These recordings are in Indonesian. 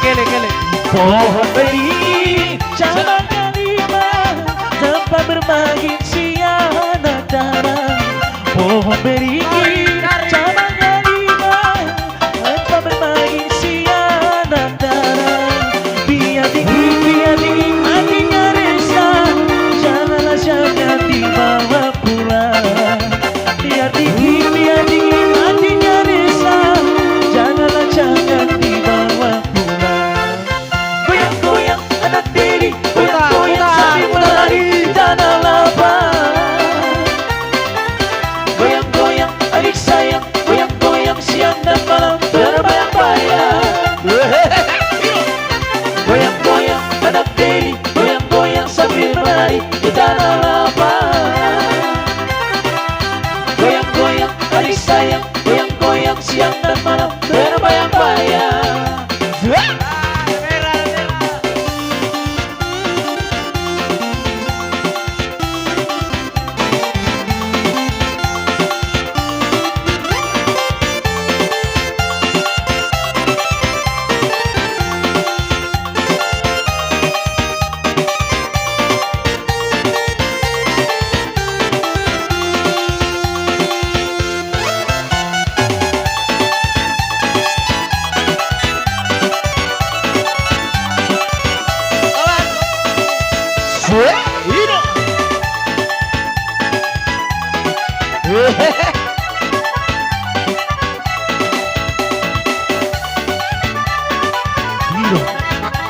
kele. Pohon beri cabangnya 5 tanpa bermain sianat darah. Pohon beri cabangnya 5 tanpa bermain sianat darah. Biar dingin hatinya resah, janganlah jangan dibawa pulang. Biar dingin hatinya resah, janganlah jangan dibawa pulang. Goyang-goyang anak tiri, goyang-goyang sambil berlari tanah lapang. Goyang-goyang adik sayang, goyang-goyang siang dan malam terbayang-bayang. Goyang-goyang anak tiri, goyang-goyang sambil berlari di tanah lapang. Goyang-goyang adik sayang, goyang-goyang siang dan malam terbayang-bayang.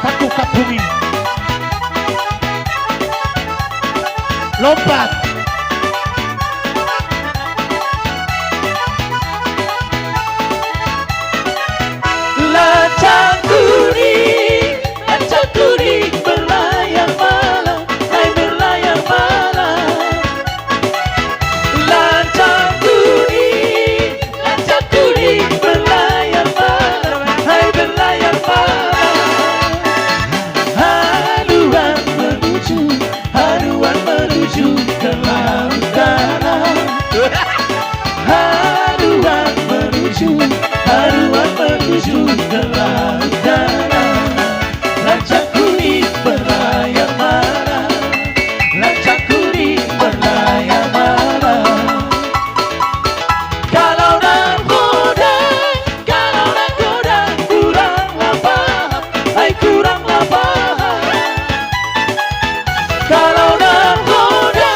Takut bumi, lompat. Lancang kuning berlayar malam, hai berlayar malam. Lancang kuning berlayar malam, hai berlayar malam. Haruan menuju ke laut dalam. Haruan menuju ke laut dalam. Lancang kuning berlayar malam, lancang kuning berlayar malam. Kalau nakoda kuranglah paham, hai kuranglah paham. Kalau nakoda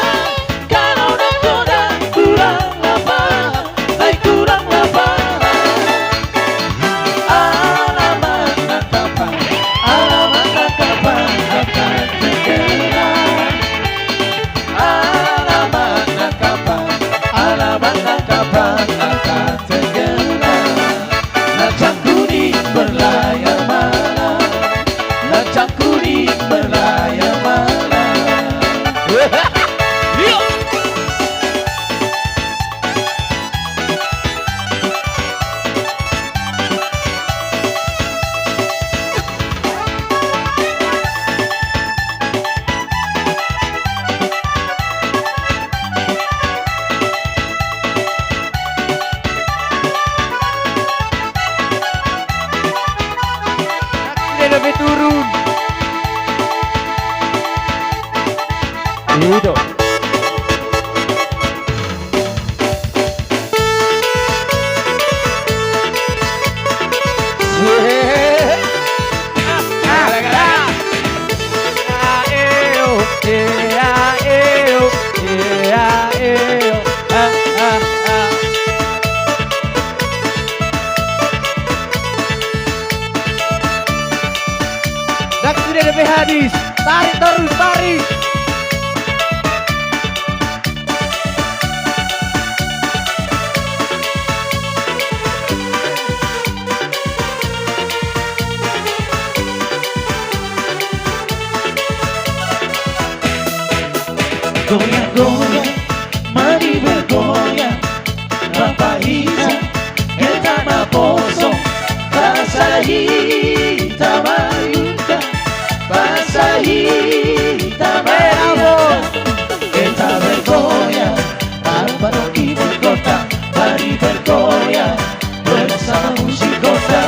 kuranglah paham, hai kuranglah paham. Alamat nangkapan akan tenggelam. Alamat nangkapan akan tenggelam. Lancang kuning berlayar malam, lancang kuning berlayar malam. Lebih turun. Itu. Sudah lebih habis. Tarik terus, tarik. Goyang-goyang, mari bergoyang. Rampa hitam, tanah kosong. Basahi tamayuka, basahi tamayuka. Kita bergoyang, tanpa ibu kota. Mari bergoyang bersama musik kota.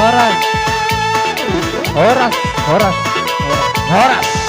Horas. Horas. Horas. Horas.